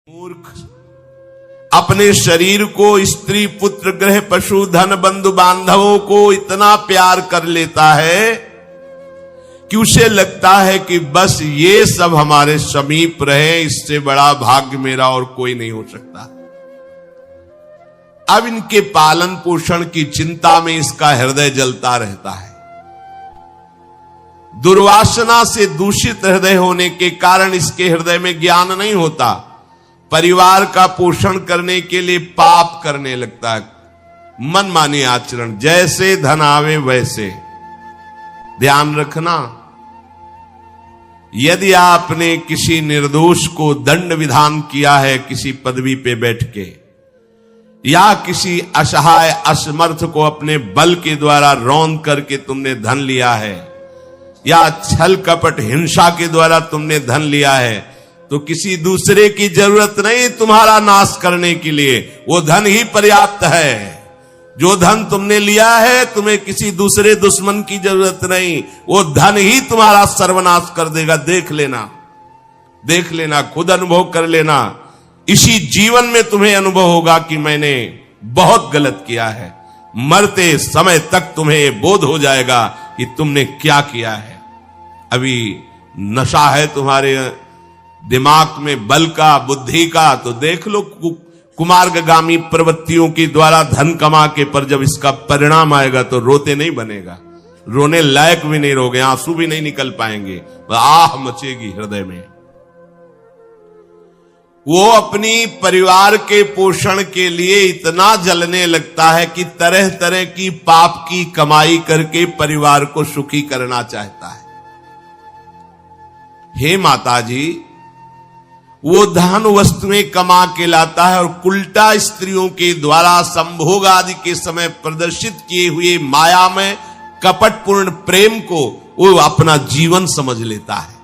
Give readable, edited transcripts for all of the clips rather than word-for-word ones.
मूर्ख अपने शरीर को, स्त्री पुत्र गृह पशु धन बंधु बांधवों को इतना प्यार कर लेता है कि उसे लगता है कि बस ये सब हमारे समीप रहे, इससे बड़ा भाग्य मेरा और कोई नहीं हो सकता। अब इनके पालन पोषण की चिंता में इसका हृदय जलता रहता है। दुर्वासना से दूषित हृदय होने के कारण इसके हृदय में ज्ञान नहीं होता। परिवार का पोषण करने के लिए पाप करने लगता है, मनमानी आचरण, जैसे धन आवे वैसे। ध्यान रखना, यदि आपने किसी निर्दोष को दंड विधान किया है किसी पदवी पे बैठ के, या किसी असहाय असमर्थ को अपने बल के द्वारा रौंद करके तुमने धन लिया है, या छल कपट हिंसा के द्वारा तुमने धन लिया है, तो किसी दूसरे की जरूरत नहीं तुम्हारा नाश करने के लिए, वो धन ही पर्याप्त है। जो धन तुमने लिया है तुम्हें किसी दूसरे दुश्मन की जरूरत नहीं, वो धन ही तुम्हारा सर्वनाश कर देगा। देख लेना, देख लेना, खुद अनुभव कर लेना। इसी जीवन में तुम्हें अनुभव होगा कि मैंने बहुत गलत किया है। मरते समय तक तुम्हें बोध हो जाएगा कि तुमने क्या किया है। अभी नशा है तुम्हारे दिमाग में बल का, बुद्धि का, तो देख लो कुमार्गामी प्रवृत्तियों के द्वारा धन कमा के, पर जब इसका परिणाम आएगा तो रोते नहीं बनेगा, रोने लायक भी नहीं रहोगे, आंसू भी नहीं निकल पाएंगे, आह मचेगी हृदय में। वो अपनी परिवार के पोषण के लिए इतना जलने लगता है कि तरह तरह की पाप की कमाई करके परिवार को सुखी करना चाहता है। हे माता जी, वो धन वस्तुएं कमा के लाता है और उल्टा स्त्रियों के द्वारा संभोग आदि के समय प्रदर्शित किए हुए माया में कपटपूर्ण प्रेम को वो अपना जीवन समझ लेता है।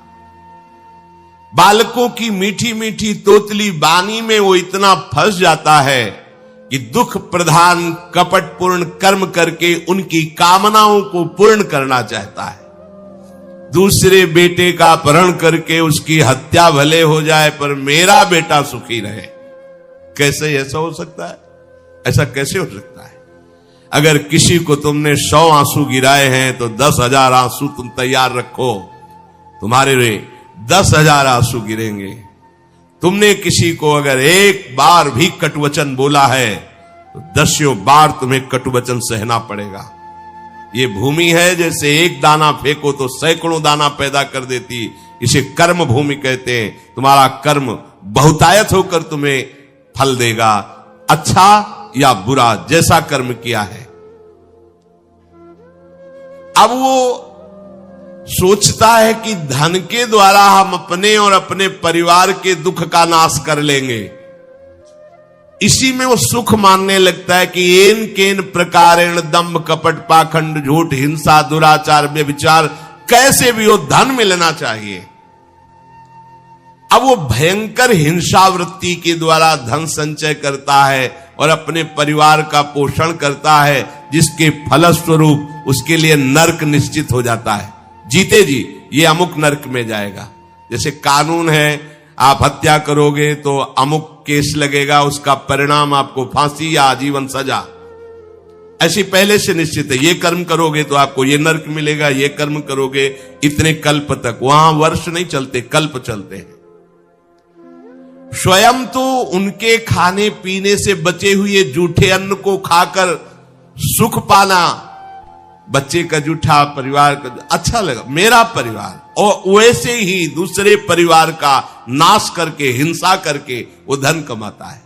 बालकों की मीठी मीठी तोतली बानी में वो इतना फंस जाता है कि दुख प्रधान कपटपूर्ण कर्म करके उनकी कामनाओं को पूर्ण करना चाहता है। दूसरे बेटे का अपहरण करके उसकी हत्या भले हो जाए, पर मेरा बेटा सुखी रहे। कैसे ऐसा हो सकता है? ऐसा कैसे हो सकता है? अगर किसी को तुमने 100 आंसू गिराए हैं तो 10,000 आंसू तुम तैयार रखो, तुम्हारे 10,000 आंसू गिरेंगे। तुमने किसी को अगर एक बार भी कटुवचन बोला है तो 10 बार तुम्हें कटुवचन सहना पड़ेगा। ये भूमि है, जैसे एक दाना फेंको तो सैकड़ों दाना पैदा कर देती, इसे कर्म भूमि कहते हैं। तुम्हारा कर्म बहुतायत होकर तुम्हें फल देगा, अच्छा या बुरा, जैसा कर्म किया है। अब वो सोचता है कि धन के द्वारा हम अपने और अपने परिवार के दुख का नाश कर लेंगे। इसी में वो सुख मानने लगता है कि एन केन प्रकारेण दंभ कपट पाखंड झूठ हिंसा दुराचार व्यभिचार, कैसे भी हो धन मिलना चाहिए। अब वो भयंकर हिंसा वृत्ति के द्वारा धन संचय करता है और अपने परिवार का पोषण करता है, जिसके फलस्वरूप उसके लिए नरक निश्चित हो जाता है। जीते जी ये अमुक नरक में जाएगा। जैसे कानून है, आप हत्या करोगे तो अमुक केस लगेगा, उसका परिणाम आपको फांसी या आजीवन सजा, ऐसी पहले से निश्चित है। ये कर्म करोगे तो आपको ये नरक मिलेगा, ये कर्म करोगे इतने कल्प तक। वहां वर्ष नहीं चलते, कल्प चलते हैं। स्वयं तो उनके खाने पीने से बचे हुए जूठे अन्न को खाकर सुख पाना, बच्चे का जूठा, परिवार का अच्छा लगा, मेरा परिवार, और वैसे ही दूसरे परिवार का नाश करके, हिंसा करके वो धन कमाता है।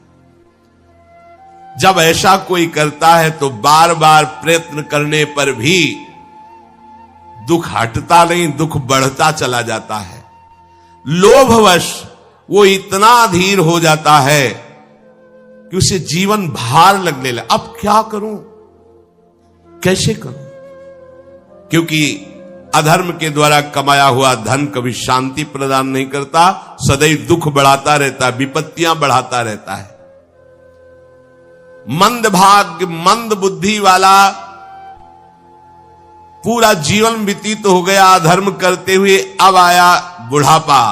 जब ऐसा कोई करता है तो बार बार प्रयत्न करने पर भी दुख हटता नहीं, दुख बढ़ता चला जाता है। लोभवश वो इतना अधीर हो जाता है कि उसे जीवन भार लगने लगा। अब क्या करूं, कैसे करूं? क्योंकि अधर्म के द्वारा कमाया हुआ धन कभी शांति प्रदान नहीं करता, सदैव दुख बढ़ाता रहता, विपत्तियां बढ़ाता रहता है। मंद भाग्य, मंद बुद्धि वाला पूरा जीवन व्यतीत हो गया अधर्म करते हुए, अब आया बुढ़ापा,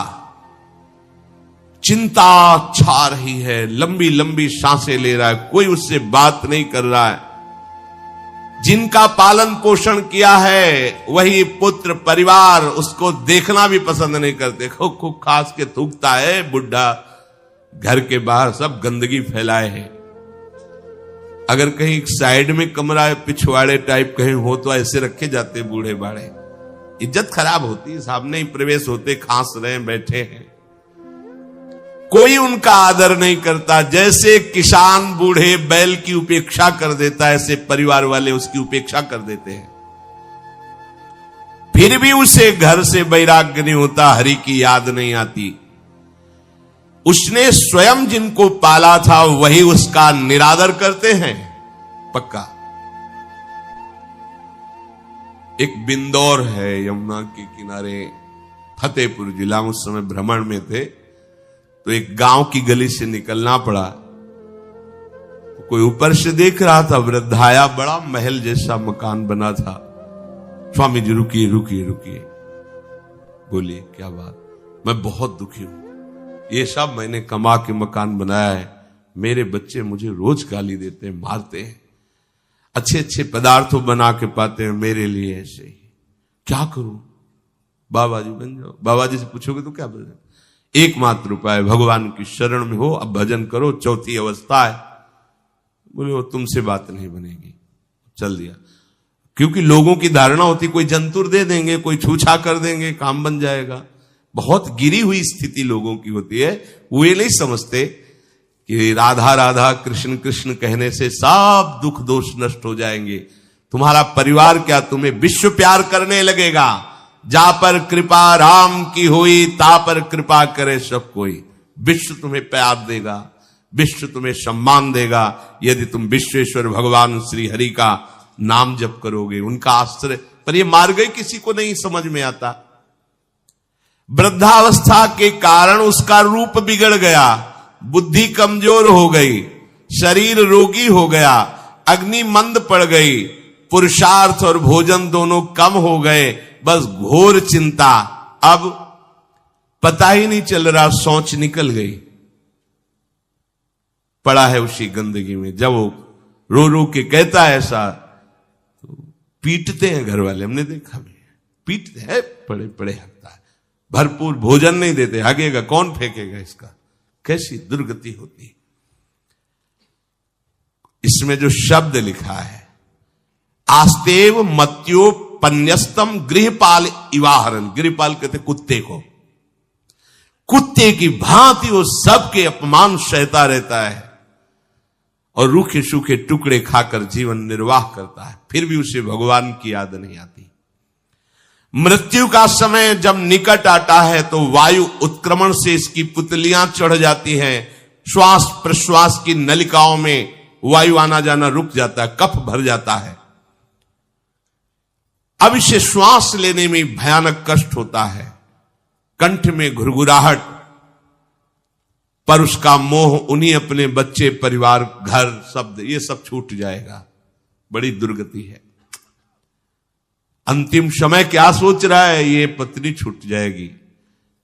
चिंता छा रही है, लंबी लंबी सांसें ले रहा है, कोई उससे बात नहीं कर रहा है। जिनका पालन पोषण किया है वही पुत्र परिवार उसको देखना भी पसंद नहीं करते। खूब खूब खास के थूकता है बुढ़ा, घर के बाहर सब गंदगी फैलाए है। अगर कहीं साइड में कमरा है, पिछवाड़े टाइप कहीं हो तो ऐसे रखे जाते बूढ़े बाड़े, इज्जत खराब होती, सामने ही प्रवेश होते, खांस रहे बैठे हैं, कोई उनका आदर नहीं करता। जैसे किसान बूढ़े बैल की उपेक्षा कर देता है, ऐसे परिवार वाले उसकी उपेक्षा कर देते हैं। फिर भी उसे घर से वैराग्य नहीं होता, हरि की याद नहीं आती। उसने स्वयं जिनको पाला था वही उसका निरादर करते हैं, पक्का। एक बिंदौर है यमुना के किनारे, फतेहपुर जिला, उस समय भ्रमण में थे तो एक गांव की गली से निकलना पड़ा। कोई ऊपर से देख रहा था, वृद्धाया, बड़ा महल जैसा मकान बना था। स्वामी जी रुकिए रुकिए रुकिए, बोलिए क्या बात? मैं बहुत दुखी हूं, ये सब मैंने कमा के मकान बनाया है, मेरे बच्चे मुझे रोज गाली देते हैं, मारते हैं, अच्छे अच्छे पदार्थों बना के पाते हैं मेरे लिए, ऐसे ही क्या करूं? बाबा जी बन जाओ। बाबा जी से पूछोगे तो क्या बोले? एकमात्र उपाय भगवान की शरण में हो, अब भजन करो, चौथी अवस्था है। बोले वो तुमसे बात नहीं बनेगी, चल दिया। क्योंकि लोगों की धारणा होती कोई जंतुर दे देंगे, कोई छूछा कर देंगे, काम बन जाएगा। बहुत गिरी हुई स्थिति लोगों की होती है। वो ये नहीं समझते कि राधा राधा कृष्ण कृष्ण कहने से सब दुख दोष नष्ट हो जाएंगे। तुम्हारा परिवार क्या तुम्हें विश्व प्यार करने लगेगा। जा पर कृपा राम की हुई, ता पर कृपा करे सब कोई। विश्व तुम्हें प्यार देगा, विश्व तुम्हें सम्मान देगा यदि तुम विश्वेश्वर भगवान श्री हरि का नाम जप करोगे, उनका आश्रय। पर ये मार्ग किसी को नहीं समझ में आता। वृद्धावस्था के कारण उसका रूप बिगड़ गया, बुद्धि कमजोर हो गई, शरीर रोगी हो गया, अग्नि मंद पड़ गई, पुरुषार्थ और भोजन दोनों कम हो गए, बस घोर चिंता। अब पता ही नहीं चल रहा, सोच निकल गई, पड़ा है उसी गंदगी में। जब वो रो रो के कहता है ऐसा, तो पीटते हैं घर वाले, हमने देखा भी, पीटते हैं, पड़े पड़े हकता है, भरपूर भोजन नहीं देते, हगेगा कौन, फेंकेगा इसका। कैसी दुर्गति होती। इसमें जो शब्द लिखा है, आस्तेव मत्योपन्यस्तम गृहपाल इवाहरन, गृहपाल कहते कुत्ते को, कुत्ते की भांति वो सबके अपमान सहता रहता है और रूखे सूखे टुकड़े खाकर जीवन निर्वाह करता है, फिर भी उसे भगवान की याद नहीं आती। मृत्यु का समय जब निकट आता है तो वायु उत्क्रमण से इसकी पुतलियां चढ़ जाती हैं, श्वास प्रश्वास की नलिकाओं में वायु आना जाना रुक जाता है, कफ भर जाता है। अब इसे श्वास लेने में भयानक कष्ट होता है, कंठ में घुरघुराहट, पर उसका मोह उन्हीं अपने बच्चे परिवार घर शब्द ये सब छूट जाएगा। बड़ी दुर्गति है। अंतिम समय क्या सोच रहा है, ये पत्नी छूट जाएगी,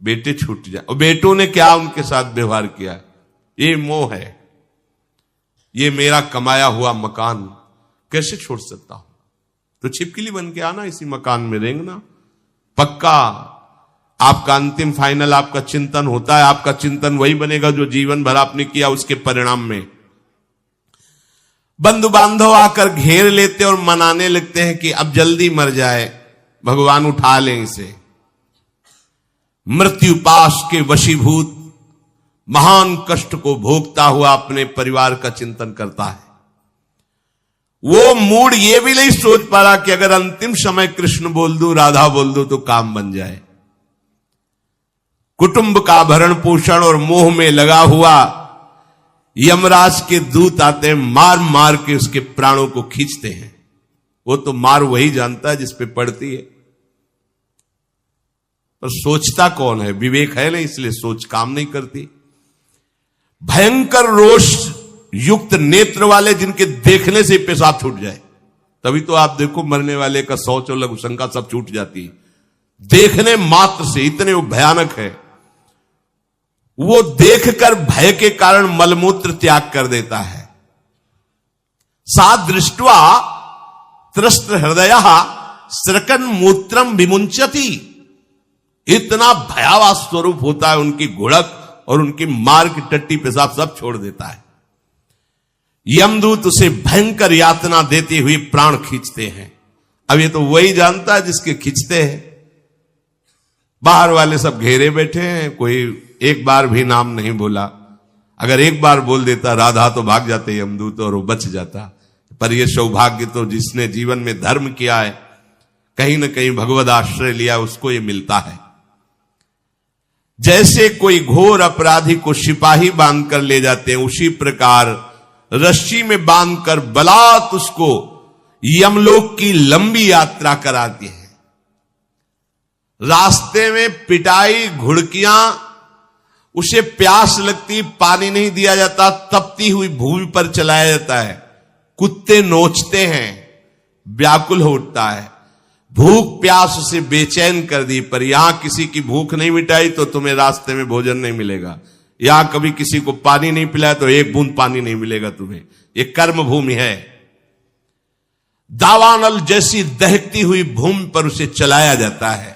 बेटे छूट जाए, और बेटों ने क्या उनके साथ व्यवहार किया, ये मोह है, ये मेरा कमाया हुआ मकान कैसे छोड़ सकता हूं? तो छिपकली बन के आना, इसी मकान में रेंगना। पक्का आपका अंतिम फाइनल आपका चिंतन होता है, आपका चिंतन वही बनेगा जो जीवन भर आपने किया, उसके परिणाम में बंधु बांधव आकर घेर लेते और मनाने लगते हैं कि अब जल्दी मर जाए, भगवान उठा लें इसे। मृत्यु पाश के वशीभूत महान कष्ट को भोगता हुआ अपने परिवार का चिंतन करता है। वो मूड ये भी नहीं सोच पा रहा कि अगर अंतिम समय कृष्ण बोल दूं, राधा बोल दूं तो काम बन जाए। कुटुंब का भरण पोषण और मोह में लगा हुआ यमराज के दूत आते हैं, मार मार के उसके प्राणों को खींचते हैं। वो तो मार वही जानता है जिस पे पड़ती है, पर सोचता कौन है? विवेक है नहीं, इसलिए सोच काम नहीं करती। भयंकर रोष युक्त नेत्र वाले, जिनके देखने से पेशाब छूट जाए, तभी तो आप देखो मरने वाले का शौच और लघु शंका सब छूट जाती है, देखने मात्र से, इतने वो भयानक है। वो देखकर भय के कारण मलमूत्र त्याग कर देता है। सा दृष्ट्वा त्रस्त हृदय स्रकन मूत्रम विमुंचति। इतना भयावह स्वरूप होता है उनकी घुड़क, और उनकी मार की टट्टी पेशाब सब छोड़ देता है। यमदूत उसे भयंकर यातना देते हुए प्राण खींचते हैं। अब ये तो वही जानता है जिसके खींचते हैं। बाहर वाले सब घेरे बैठे हैं, कोई एक बार भी नाम नहीं बोला। अगर एक बार बोल देता राधा तो भाग जाते यमदूत और वो बच जाता। पर यह सौभाग्य तो जिसने जीवन में धर्म किया है, कहीं ना कहीं भगवद आश्रय लिया, उसको ये मिलता है। जैसे कोई घोर अपराधी को सिपाही बांधकर ले जाते हैं, उसी प्रकार रस्सी में बांधकर बलात् उसको यमलोक की लंबी यात्रा कराती है। रास्ते में पिटाई, घुड़कियां, उसे प्यास लगती, पानी नहीं दिया जाता, तपती हुई भूमि पर चलाया जाता है। कुत्ते नोचते हैं, व्याकुल हो उठता है। भूख प्यास उसे बेचैन कर दी। पर यहां किसी की भूख नहीं मिटाई तो तुम्हें रास्ते में भोजन नहीं मिलेगा। यहां कभी किसी को पानी नहीं पिलाया तो एक बूंद पानी नहीं मिलेगा तुम्हें। यह कर्म भूमि है। दावानल जैसी दहकती हुई भूमि पर उसे चलाया जाता है।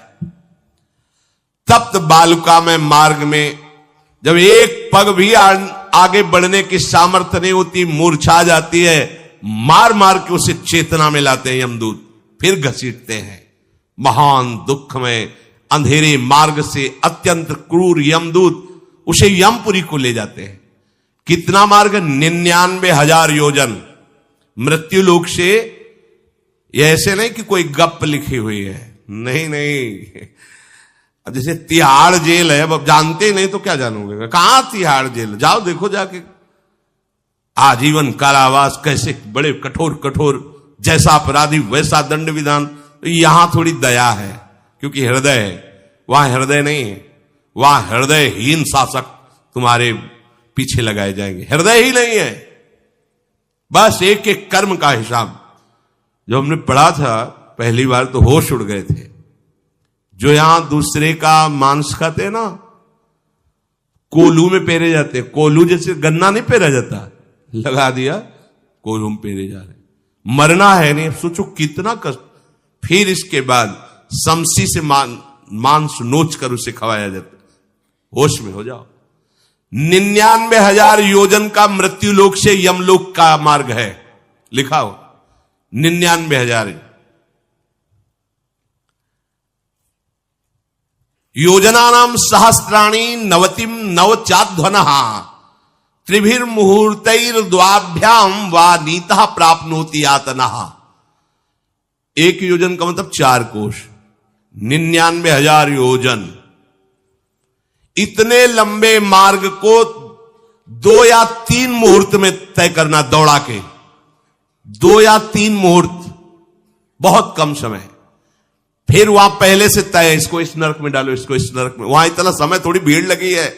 तप्त बालुका में मार्ग में जब एक पग भी आगे बढ़ने की सामर्थ्य नहीं होती, मूर्छा जाती है, मार मार के उसे चेतना में लाते हैं यमदूत, फिर घसीटते हैं। महान दुख में अंधेरे मार्ग से अत्यंत क्रूर यमदूत उसे यमपुरी को ले जाते हैं। कितना मार्ग? 99,000 योजन मृत्यु लोक से। यह ऐसे नहीं कि कोई गप लिखी हुई है, नहीं नहीं। अब जैसे तिहाड़ जेल है, अब जानते नहीं तो क्या जानोगे? कहां तिहाड़ जेल? जाओ देखो जाके। आजीवन कारावास, कैसे बड़े कठोर कठोर, जैसा अपराधी वैसा दंड विधान। यहां थोड़ी दया है क्योंकि हृदय है, वहां हृदय नहीं है। वहां हृदयहीन शासक तुम्हारे पीछे लगाए जाएंगे। हृदय ही नहीं है, बस एक एक कर्म का हिसाब। जो हमने पढ़ा था पहली बार तो होश उड़ गए थे। जो यहां दूसरे का मांस खाते हैं ना, कोलू में पेरे जाते हैं। कोलू जैसे गन्ना नहीं पेरा जाता, लगा दिया, कोलू में पेरे जा रहे। मरना है नहीं, सोचो कितना कष्ट। फिर इसके बाद समसी से मांस नोच कर उसे खवाया जाता। होश में हो जाओ। 99,000 योजन का मृत्यु लोक से यमलोक का मार्ग है, लिखा हो 99,000 योजनानाम सहस्राणी नवतिम नवचाध्वन त्रिभिर मुहूर्तैर द्वाभ्याम वा नीता प्राप्नोति यातना। एक योजन का मतलब 4 कोश, 99,000 योजन। इतने लंबे मार्ग को 2 या 3 मुहूर्त में तय करना, दौड़ा के 2 या 3 मुहूर्त, बहुत कम समय। फिर वहां पहले से तय, इसको इस नरक में डालो, इसको इस नरक में। वहां इतना समय, थोड़ी भीड़ लगी है।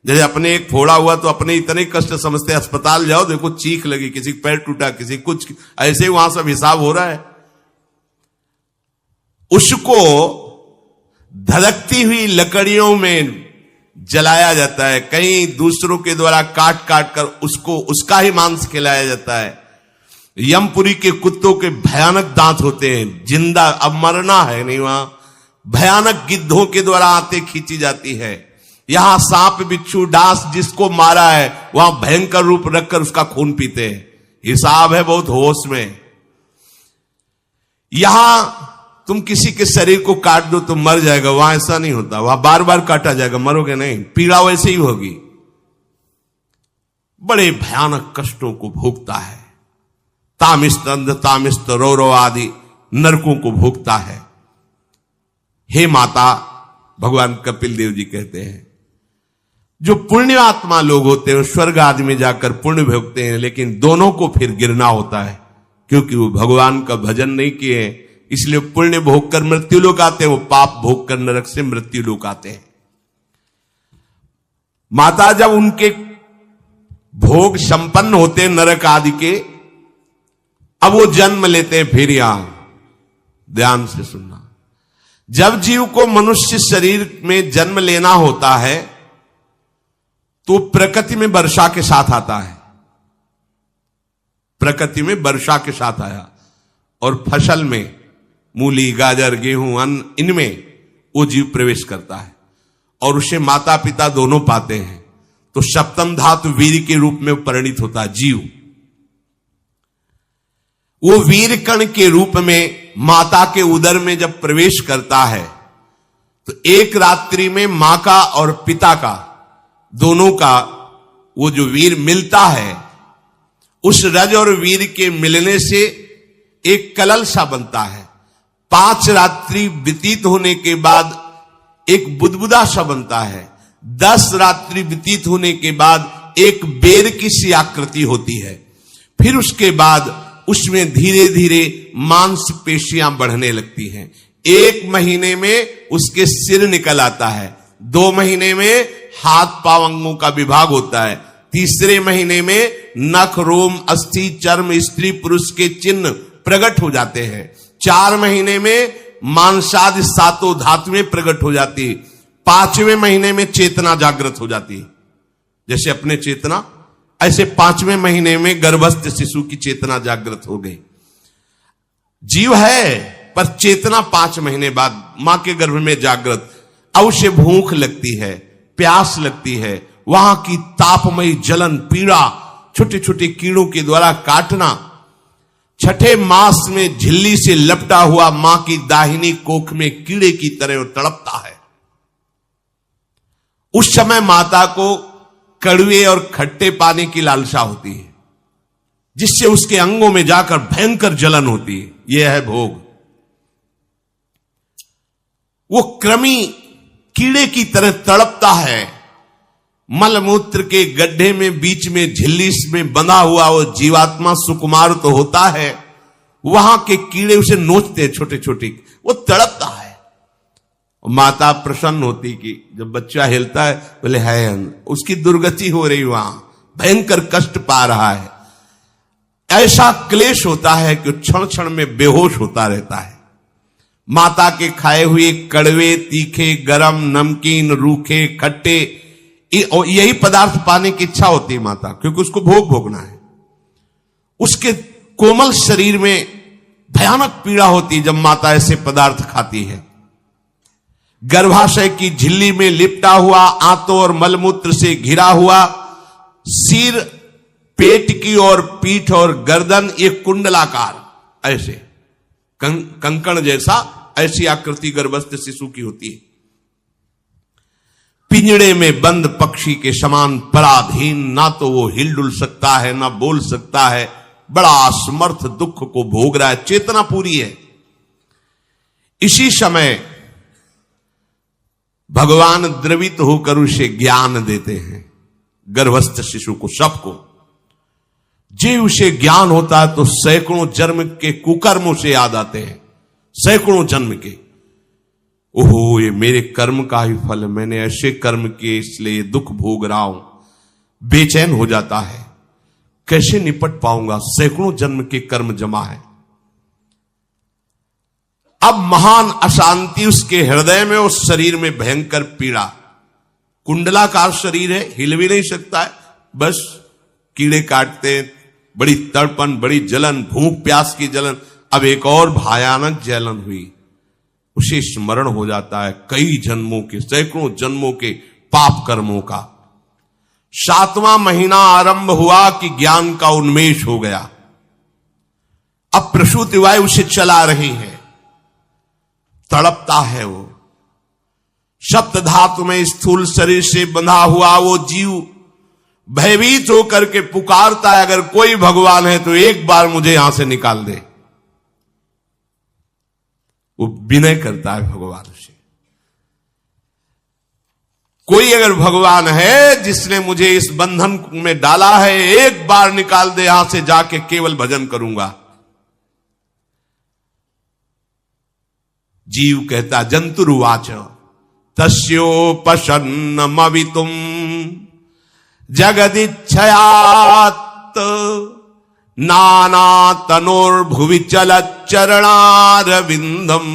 जैसे अपने एक फोड़ा हुआ तो अपने इतने कष्ट समझते, अस्पताल जाओ देखो चीख लगी, किसी पैर टूटा, किसी कुछ, ऐसे ही वहां सब हिसाब हो रहा है। उसको धधकती हुई लकड़ियों में जलाया जाता है, कहीं दूसरों के द्वारा काट काट कर उसको उसका ही मांस खिलाया जाता है। यमपुरी के कुत्तों के भयानक दांत होते हैं, जिंदा, अब मरना है नहीं। वहां भयानक गिद्धों के द्वारा आते खींची जाती है। यहां सांप, बिच्छू, डांस जिसको मारा है वहां भयंकर रूप रखकर उसका खून पीते हैं। हिसाब है बहुत होश में। यहां तुम किसी के शरीर को काट दो तो मर जाएगा, वहां ऐसा नहीं होता। वहां बार बार काटा जाएगा, मरोगे नहीं, पीड़ा वैसे ही होगी। बड़े भयानक कष्टों को भोगता है। तामिस्त, अंध तामिस्त, रौरव आदि नरकों को भोगता है। हे माता, भगवान कपिल देव जी कहते हैं, जो पुण्य आत्मा लोग होते हैं स्वर्ग आदि में जाकर पुण्य भोगते हैं, लेकिन दोनों को फिर गिरना होता है क्योंकि वो भगवान का भजन नहीं किए, इसलिए पुण्य भोग कर मृत्यु लोक आते हैं, वो पाप भोग कर नरक से मृत्यु लोक आते हैं। माता जब उनके भोग संपन्न होते हैं नरक आदि के, अब वो जन्म लेते हैं। फिर यहां ध्यान से सुनना, जब जीव को मनुष्य शरीर में जन्म लेना होता है तो प्रकृति में वर्षा के साथ आता है, प्रकृति में वर्षा के साथ आया, और फसल में मूली, गाजर, गेहूं, अन्न, इनमें वो जीव प्रवेश करता है और उसे माता पिता दोनों पाते हैं। तो सप्तम धातु वीर के रूप में परिणित होता है जीव। वो वीर कण के रूप में माता के उदर में जब प्रवेश करता है तो एक रात्रि में मां का और पिता का, दोनों का वो जो वीर मिलता है, उस रज और वीर के मिलने से एक कलल सा बनता है। 5 रात्रि व्यतीत होने के बाद एक बुदबुदा सा बनता है। 10 रात्रि व्यतीत होने के बाद एक बेर की सी आकृति होती है। फिर उसके बाद उसमें धीरे धीरे मांसपेशियां बढ़ने लगती हैं। 1 महीने में उसके सिर निकल आता है, 2 महीने में हाथ पांव अंगों का विभाग होता है, 3 महीने में नख, रोम, अस्थि, चर्म, स्त्री पुरुष के चिन्ह प्रकट हो जाते हैं, 4 महीने में मांसादि 7 धातुएं प्रकट हो जाती है, 5वें महीने में चेतना जागृत हो जाती है। जैसे अपने चेतना, ऐसे 5वें महीने में गर्भस्थ शिशु की चेतना जागृत हो गई। जीव है पर चेतना 5 महीने बाद मां के गर्भ में जागृत। अब उसे भूख लगती है, प्यास लगती है, वहां की तापमयी जलन, पीड़ा, छोटे छोटे कीड़ों के द्वारा काटना, 6ठे मास में झिल्ली से लपटा हुआ मां की दाहिनी कोख में कीड़े की तरह तड़पता है। उस समय माता को कड़वे और खट्टे पानी की लालसा होती है, जिससे उसके अंगों में जाकर भयंकर जलन होती है। यह है भोग। वो कृमि कीड़े की तरह तड़पता है। मलमूत्र के गड्ढे में बीच में झिल्ली में बंधा हुआ वो जीवात्मा सुकुमार तो होता है, वहां के कीड़े उसे नोचते हैं छोटे छोटे, वो तड़पता है। माता प्रसन्न होती कि जब बच्चा हिलता है, बोले है उसकी दुर्गति हो रही, वहां भयंकर कष्ट पा रहा है। ऐसा क्लेश होता है कि क्षण क्षण में बेहोश होता रहता है। माता के खाए हुए कड़वे, तीखे, गरम, नमकीन, रूखे, खट्टे, यही पदार्थ पाने की इच्छा होती है माता, क्योंकि उसको भोग भोगना है। उसके कोमल शरीर में भयानक पीड़ा होती है जब माता ऐसे पदार्थ खाती है। गर्भाशय की झिल्ली में लिपटा हुआ, आंतों और मलमूत्र से घिरा हुआ सिर, पेट की और पीठ और गर्दन, ये कुंडलाकार ऐसे कंकण जैसा, ऐसी आकृति गर्भस्थ शिशु की होती है। पिंजड़े में बंद पक्षी के समान पराधीन, ना तो वो हिल डुल सकता है, ना बोल सकता है, बड़ा असमर्थ दुख को भोग रहा है। चेतना पूरी है। इसी समय भगवान द्रवित होकर उसे ज्ञान देते हैं, गर्भस्थ शिशु को, सबको। जे उसे ज्ञान होता है तो सैकड़ों जन्म के कुकर्मों से याद आते हैं, सैकड़ों जन्म के। ओहो, ये मेरे कर्म का ही फल, मैंने ऐसे कर्म किए इसलिए दुख भोग रहा हूं। बेचैन हो जाता है, कैसे निपट पाऊंगा, सैकड़ों जन्म के कर्म जमा है। अब महान अशांति उसके हृदय में, उस शरीर में भयंकर पीड़ा। कुंडलाकार शरीर है, हिल भी नहीं सकता है, बस कीड़े काटते हैं, बड़ी तड़पन, बड़ी जलन, भूख प्यास की जलन। अब एक और भयानक जलन हुई, उसे स्मरण हो जाता है कई जन्मों के, सैकड़ों जन्मों के पाप कर्मों का। 7वां महीना आरंभ हुआ कि ज्ञान का उन्मेष हो गया। अब प्रसूति वायु उसे चला रही है, तड़पता है वो। सप्त धातु में स्थूल शरीर से बंधा हुआ वो जीव भयभीत होकर के पुकारता है, अगर कोई भगवान है तो एक बार मुझे यहां से निकाल दे। वो विनय करता है भगवान से, कोई अगर भगवान है जिसने मुझे इस बंधन में डाला है, एक बार निकाल दे, यहां से जाके केवल भजन करूंगा। जीव कहता, जंतुरुवाच तस्योपशन्नमवितुम जगदिच्छयात् नाना तनोर्भुवि चलच्चरणारविंदम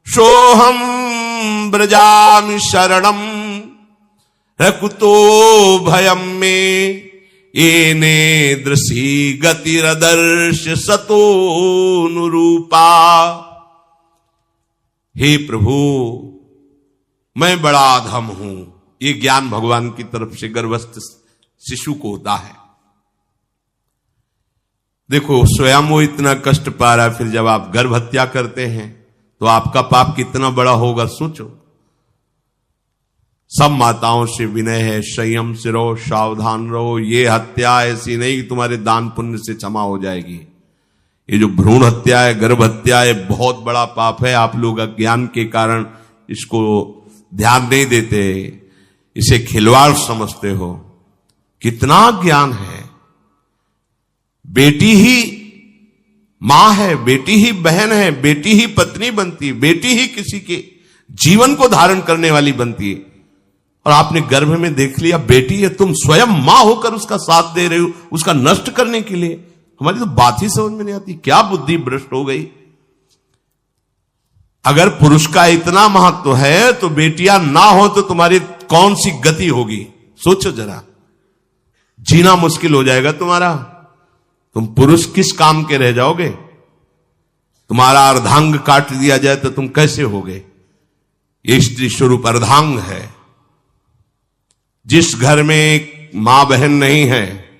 सोहम ब्रजामि शरणम। रकुतो भयम में एने दृशी गतिरदर्श सतोनुरूपा। हे प्रभु, मैं बड़ा अधम हूं, ये ज्ञान भगवान की तरफ से गर्भस्थ शिशु को होता है। देखो, स्वयं वो इतना कष्ट पा रहा है, फिर जब आप गर्भ हत्या करते हैं तो आपका पाप कितना बड़ा होगा, सोचो। सब माताओं से विनय है, संयम से रहो, सावधान रहो। ये हत्या ऐसी नहीं कि तुम्हारे दान पुण्य से क्षमा हो जाएगी। ये जो भ्रूण हत्या है, गर्भ हत्या है, बहुत बड़ा पाप है। आप लोग अज्ञान के कारण इसको ध्यान नहीं देते, इसे खिलवाड़ समझते हो। कितना ज्ञान है। बेटी ही मां है, बेटी ही बहन है, बेटी ही पत्नी बनती है, बेटी ही किसी के जीवन को धारण करने वाली बनती है। और आपने गर्भ में देख लिया बेटी है, तुम स्वयं मां होकर उसका साथ दे रहे हो, उसका नष्ट करने के लिए। हमारी तो बात ही समझ में नहीं आती, क्या बुद्धि भ्रष्ट हो गई। अगर पुरुष का इतना महत्व है तो बेटियां ना हो तो तुम्हारी कौन सी गति होगी, सोचो जरा। जीना मुश्किल हो जाएगा तुम्हारा। तुम पुरुष किस काम के रह जाओगे। तुम्हारा अर्धांग काट दिया जाए तो तुम कैसे होगे। ये स्त्री स्वरूप अर्धांग है। जिस घर में मां बहन नहीं है,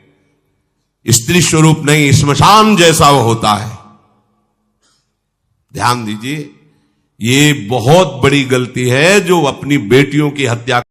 स्त्री स्वरूप नहीं, स्मशान जैसा वो होता है। ध्यान दीजिए, ये बहुत बड़ी गलती है जो अपनी बेटियों की हत्या